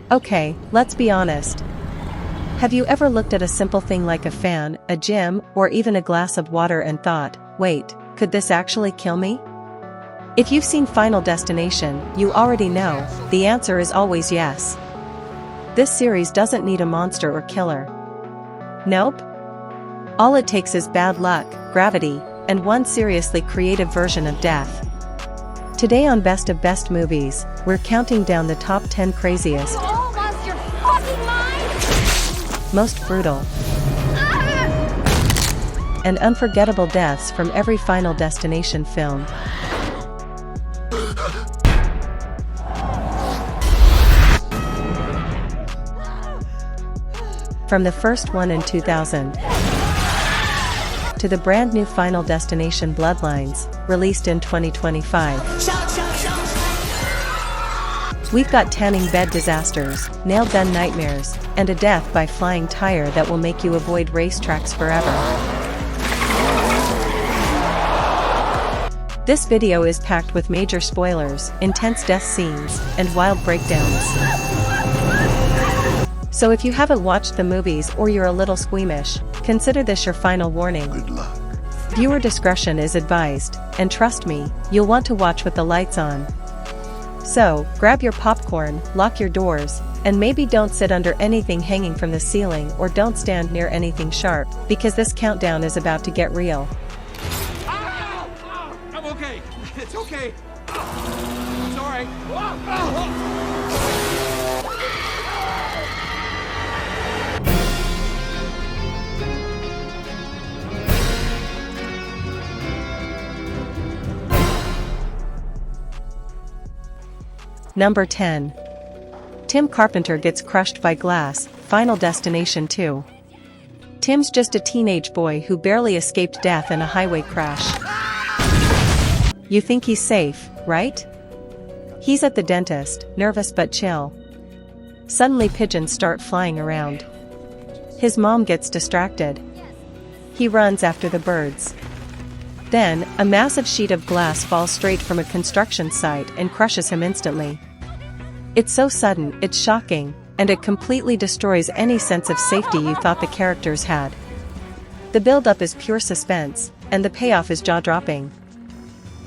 Okay, let's be honest. Have you ever looked at a simple thing like a fan, a gym, or even a glass of water and thought, wait, could this actually kill me? If you've seen Final Destination, you already know, the answer is always yes. This series doesn't need a monster or killer. Nope. All it takes is bad luck, gravity, and one seriously creative version of death. Today on Best of Best Movies, we're counting down the top 10 craziest, You all lost your fucking mind? most brutal, and unforgettable deaths from every Final Destination film. From the first one in 2000 to the brand new Final Destination Bloodlines, released in 2025. We've got tanning bed disasters, nail gun nightmares, and a death by flying tire that will make you avoid racetracks forever. This video is packed with major spoilers, intense death scenes, and wild breakdowns. So if you haven't watched the movies or you're a little squeamish, consider this your final warning. Good luck. Viewer discretion is advised, and trust me, you'll want to watch with the lights on. So, grab your popcorn, lock your doors, and maybe don't sit under anything hanging from the ceiling or don't stand near anything sharp, because this countdown is about to get real. Ow! Ow! I'm okay. It's okay. It's all right. Number 10. Tim Carpenter gets crushed by glass, Final Destination 2. Tim's just a teenage boy who barely escaped death in a highway crash. You think he's safe, right? He's at the dentist, nervous but chill. Suddenly pigeons start flying around. His mom gets distracted. He runs after the birds. Then, a massive sheet of glass falls straight from a construction site and crushes him instantly. It's so sudden, it's shocking, and it completely destroys any sense of safety you thought the characters had. The build-up is pure suspense, and the payoff is jaw-dropping.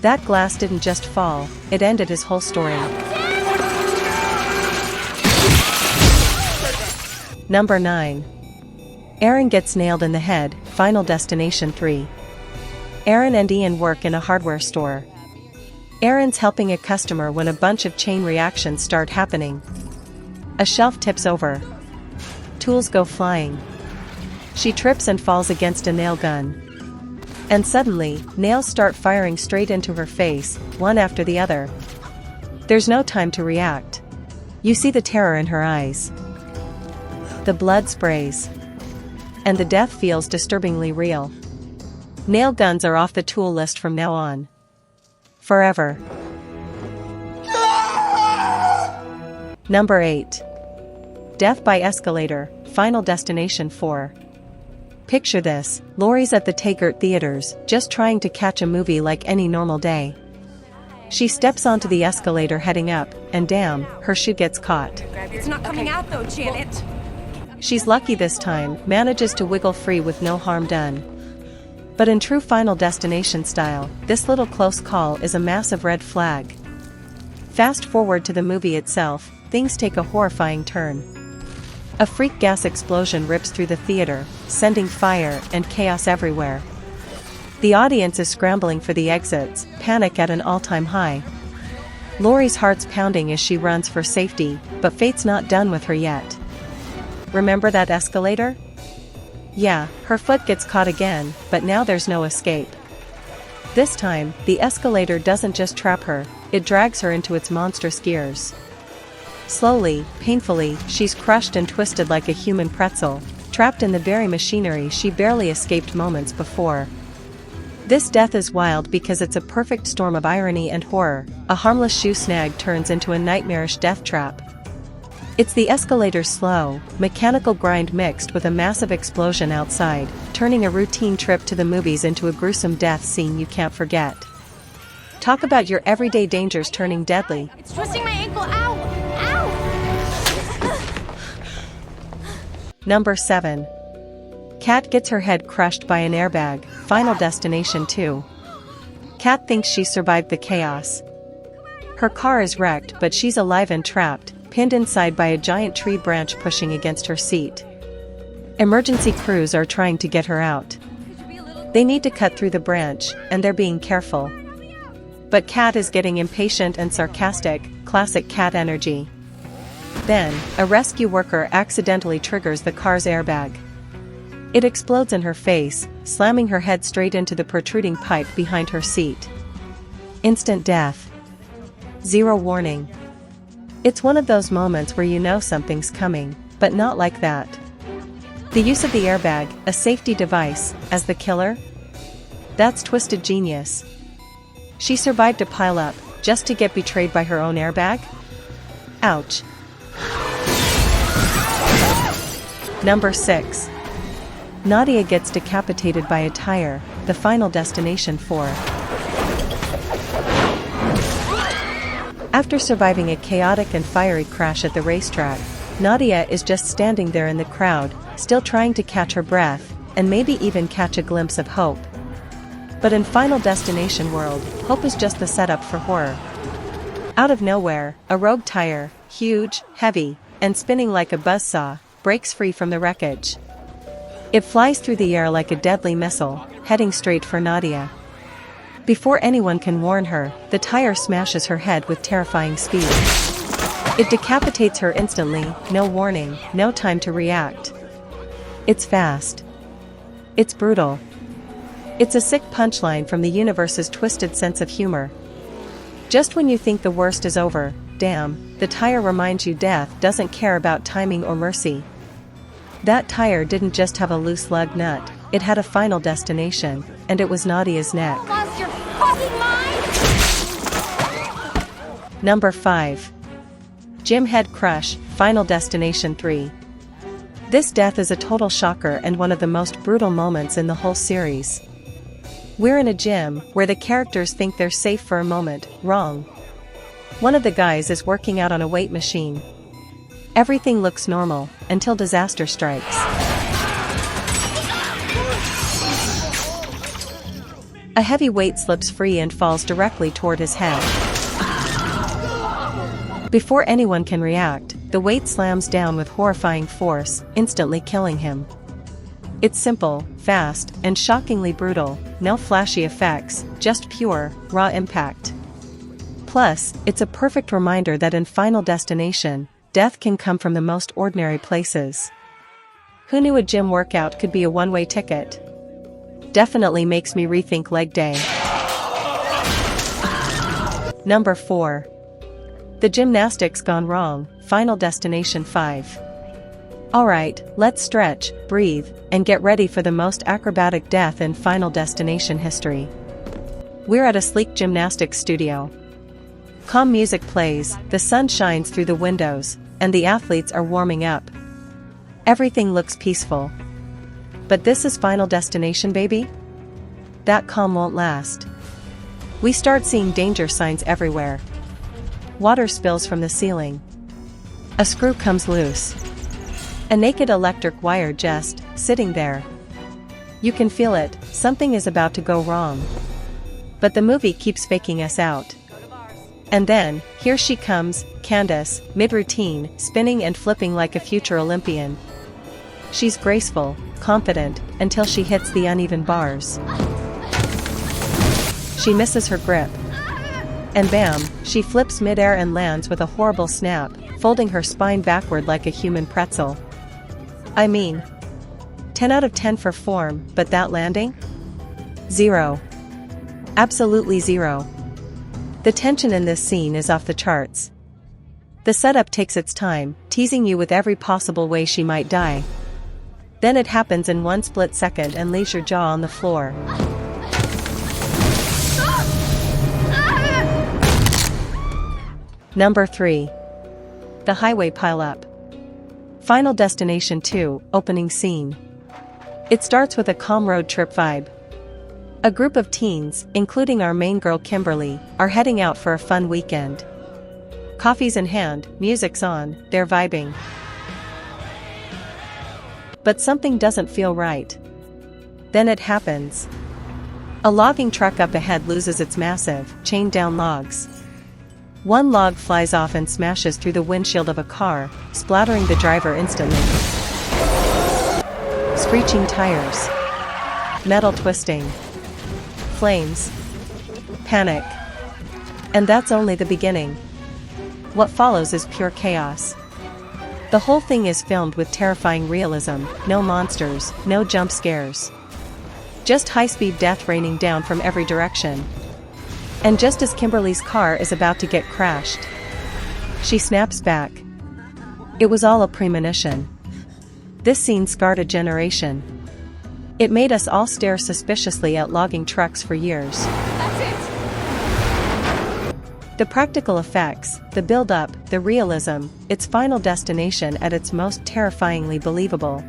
That glass didn't just fall, it ended his whole story. Number 9. Aaron gets nailed in the head, Final Destination 3. Aaron and Ian work in a hardware store. Aaron's helping a customer when a bunch of chain reactions start happening. A shelf tips over. Tools go flying. She trips and falls against a nail gun. And suddenly, nails start firing straight into her face, one after the other. There's no time to react. You see the terror in her eyes. The blood sprays. And the death feels disturbingly real. Nail guns are off the tool list from now on. Forever. Number 8. Death by Escalator, Final Destination 4. Picture this, Laurie's at the Taggart Theaters, just trying to catch a movie like any normal day. She steps onto the escalator heading up, and damn, her shoe gets caught. It's not coming out though, Janet. She's lucky this time, manages to wiggle free with no harm done. But in true Final Destination style, this little close call is a massive red flag. Fast forward to the movie itself, things take a horrifying turn. A freak gas explosion rips through the theater, sending fire and chaos everywhere. The audience is scrambling for the exits, panic at an all-time high. Laurie's heart's pounding as she runs for safety, but fate's not done with her yet. Remember that escalator? Yeah, her foot gets caught again, but now there's no escape. This time, the escalator doesn't just trap her, it drags her into its monstrous gears. Slowly, painfully, she's crushed and twisted like a human pretzel, trapped in the very machinery she barely escaped moments before. This death is wild because it's a perfect storm of irony and horror. A harmless shoe snag turns into a nightmarish death trap. It's the escalator's slow, mechanical grind mixed with a massive explosion outside, turning a routine trip to the movies into a gruesome death scene you can't forget. Talk about your everyday dangers turning deadly. It's twisting my ankle. Ow! Ow! Number 7. Kat gets her head crushed by an airbag, Final Destination 2. Kat thinks she survived the chaos. Her car is wrecked, but she's alive and trapped, pinned inside by a giant tree branch pushing against her seat. Emergency crews are trying to get her out. They need to cut through the branch, and they're being careful. But Kat is getting impatient and sarcastic, classic Kat energy. Then, a rescue worker accidentally triggers the car's airbag. It explodes in her face, slamming her head straight into the protruding pipe behind her seat. Instant death. Zero warning. It's one of those moments where you know something's coming, but not like that. The use of the airbag, a safety device, as the killer? That's twisted genius. She survived a pileup, just to get betrayed by her own airbag? Ouch. Number 6. Nadia gets decapitated by a tire, the Final Destination 4. After surviving a chaotic and fiery crash at the racetrack, Nadia is just standing there in the crowd, still trying to catch her breath, and maybe even catch a glimpse of hope. But in Final Destination world, hope is just the setup for horror. Out of nowhere, a rogue tire, huge, heavy, and spinning like a buzzsaw, breaks free from the wreckage. It flies through the air like a deadly missile, heading straight for Nadia. Before anyone can warn her, the tire smashes her head with terrifying speed. It decapitates her instantly, no warning, no time to react. It's fast. It's brutal. It's a sick punchline from the universe's twisted sense of humor. Just when you think the worst is over, damn, the tire reminds you death doesn't care about timing or mercy. That tire didn't just have a loose lug nut, it had a final destination, and it was Nadia's neck. Lost your fucking mind? Number 5. Gym head crush, Final Destination 3. This death is a total shocker and one of the most brutal moments in the whole series. We're in a gym, where the characters think they're safe for a moment, wrong. One of the guys is working out on a weight machine. Everything looks normal, until disaster strikes. A heavy weight slips free and falls directly toward his head. Before anyone can react, the weight slams down with horrifying force, instantly killing him. It's simple, fast, and shockingly brutal, no flashy effects, just pure, raw impact. Plus, it's a perfect reminder that in Final Destination, death can come from the most ordinary places. Who knew a gym workout could be a one-way ticket? Definitely makes me rethink leg day. Number 4. The Gymnastics gone wrong, Final Destination 5. Alright, let's stretch, breathe, and get ready for the most acrobatic death in Final Destination history. We're at a sleek gymnastics studio. Calm music plays, the sun shines through the windows, and the athletes are warming up. Everything looks peaceful. But this is Final Destination, baby? That calm won't last. We start seeing danger signs everywhere. Water spills from the ceiling. A screw comes loose. A naked electric wire just sitting there. You can feel it, something is about to go wrong. But the movie keeps faking us out. And then, here she comes, Candace, mid-routine, spinning and flipping like a future Olympian. She's graceful, confident, until she hits the uneven bars. She misses her grip. And bam, she flips mid-air and lands with a horrible snap, folding her spine backward like a human pretzel. I mean, 10 out of 10 for form, but that landing? 0. Absolutely 0. The tension in this scene is off the charts. The setup takes its time, teasing you with every possible way she might die. Then it happens in one split second and leaves your jaw on the floor. Number 3. The Highway Pileup. Final Destination 2, opening scene. It starts with a calm road trip vibe. A group of teens, including our main girl Kimberly, are heading out for a fun weekend. Coffees in hand, music's on, they're vibing. But something doesn't feel right. Then it happens. A logging truck up ahead loses its massive, chained-down logs. One log flies off and smashes through the windshield of a car, splattering the driver instantly. Screeching tires. Metal twisting. Flames. Panic. And that's only the beginning. What follows is pure chaos. The whole thing is filmed with terrifying realism, no monsters, no jump scares. Just high-speed death raining down from every direction. And just as Kimberly's car is about to get crashed, she snaps back. It was all a premonition. This scene scarred a generation. It made us all stare suspiciously at logging trucks for years. That's it! The practical effects, the build-up, the realism, its final destination at its most terrifyingly believable.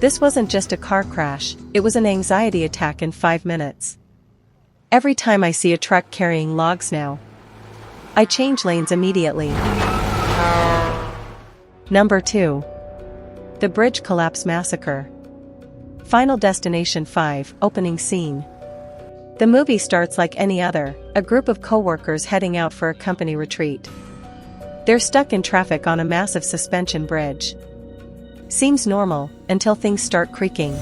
This wasn't just a car crash, it was an anxiety attack in 5 minutes. Every time I see a truck carrying logs now, I change lanes immediately. Number 2. The Bridge Collapse Massacre. Final Destination 5, opening scene. The movie starts like any other, a group of co-workers heading out for a company retreat. They're stuck in traffic on a massive suspension bridge. Seems normal, until things start creaking.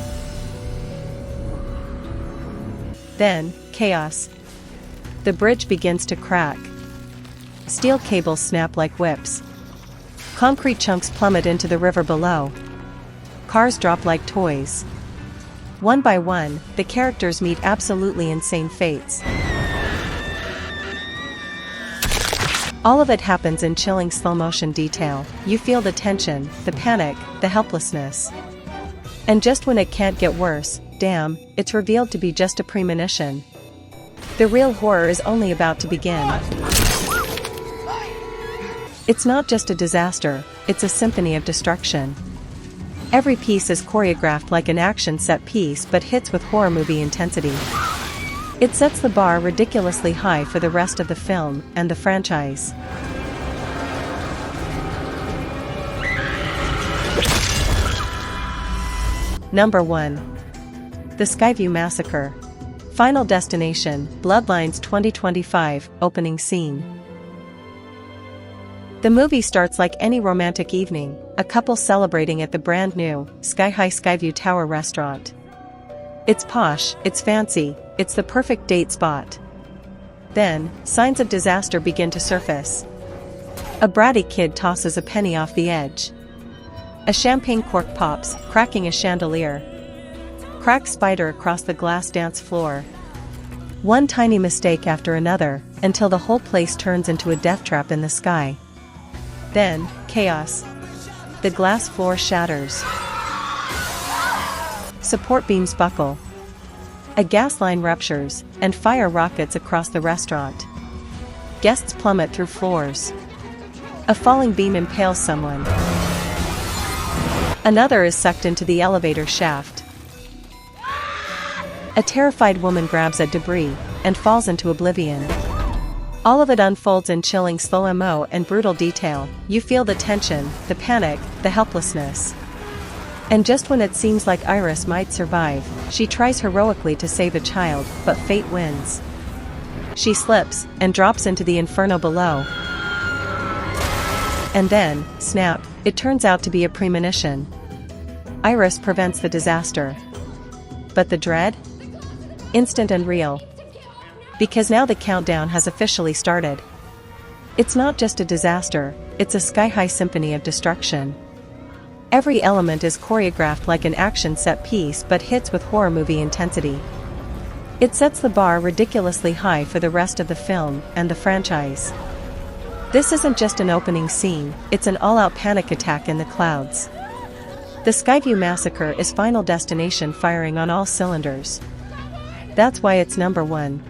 Then, chaos. The bridge begins to crack. Steel cables snap like whips. Concrete chunks plummet into the river below. Cars drop like toys. One by one, the characters meet absolutely insane fates. All of it happens in chilling slow-motion detail. You feel the tension, the panic, the helplessness. And just when it can't get worse, damn, it's revealed to be just a premonition. The real horror is only about to begin. It's not just a disaster, it's a symphony of destruction. Every piece is choreographed like an action set piece but hits with horror movie intensity. It sets the bar ridiculously high for the rest of the film and the franchise. Number 1. The Sky View Massacre. Final Destination, Bloodlines 2025, opening scene. The movie starts like any romantic evening, a couple celebrating at the brand new, sky-high Skyview Tower restaurant. It's posh, it's fancy, it's the perfect date spot. Then, signs of disaster begin to surface. A bratty kid tosses a penny off the edge. A champagne cork pops, cracking a chandelier. Crack spider across the glass dance floor. One tiny mistake after another, until the whole place turns into a death trap in the sky. Then, chaos. The glass floor shatters. Support beams buckle. A gas line ruptures, and fire rockets across the restaurant. Guests plummet through floors. A falling beam impales someone. Another is sucked into the elevator shaft. A terrified woman grabs at debris, and falls into oblivion. All of it unfolds in chilling slow-mo and brutal detail. You feel the tension, the panic, the helplessness. And just when it seems like Iris might survive, she tries heroically to save a child, but fate wins. She slips, and drops into the inferno below. And then, snap, it turns out to be a premonition. Iris prevents the disaster. But the dread? Instant and real. Because now the countdown has officially started. It's not just a disaster, it's a sky-high symphony of destruction. Every element is choreographed like an action set piece but hits with horror movie intensity. It sets the bar ridiculously high for the rest of the film and the franchise. This isn't just an opening scene, it's an all-out panic attack in the clouds. The Skyview Massacre is Final Destination firing on all cylinders. That's why it's number 1.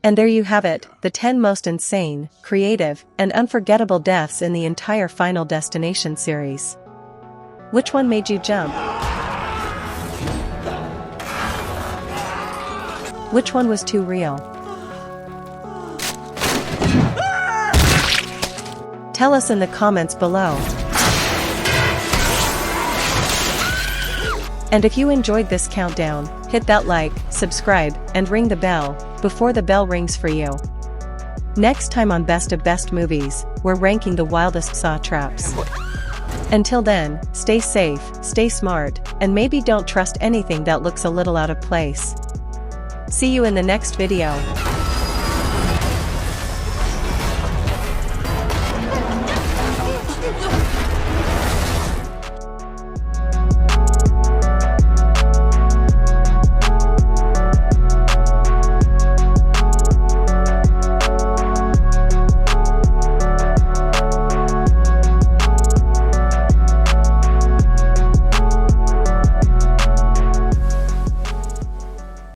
And there you have it, the 10 most insane, creative, and unforgettable deaths in the entire Final Destination series. Which one made you jump? Which one was too real? Tell us in the comments below. And if you enjoyed this countdown, hit that like, subscribe, and ring the bell before the bell rings for you. Next time on Best of Best Movies, we're ranking the wildest saw traps. Until then, stay safe, stay smart, and maybe don't trust anything that looks a little out of place. See you in the next video.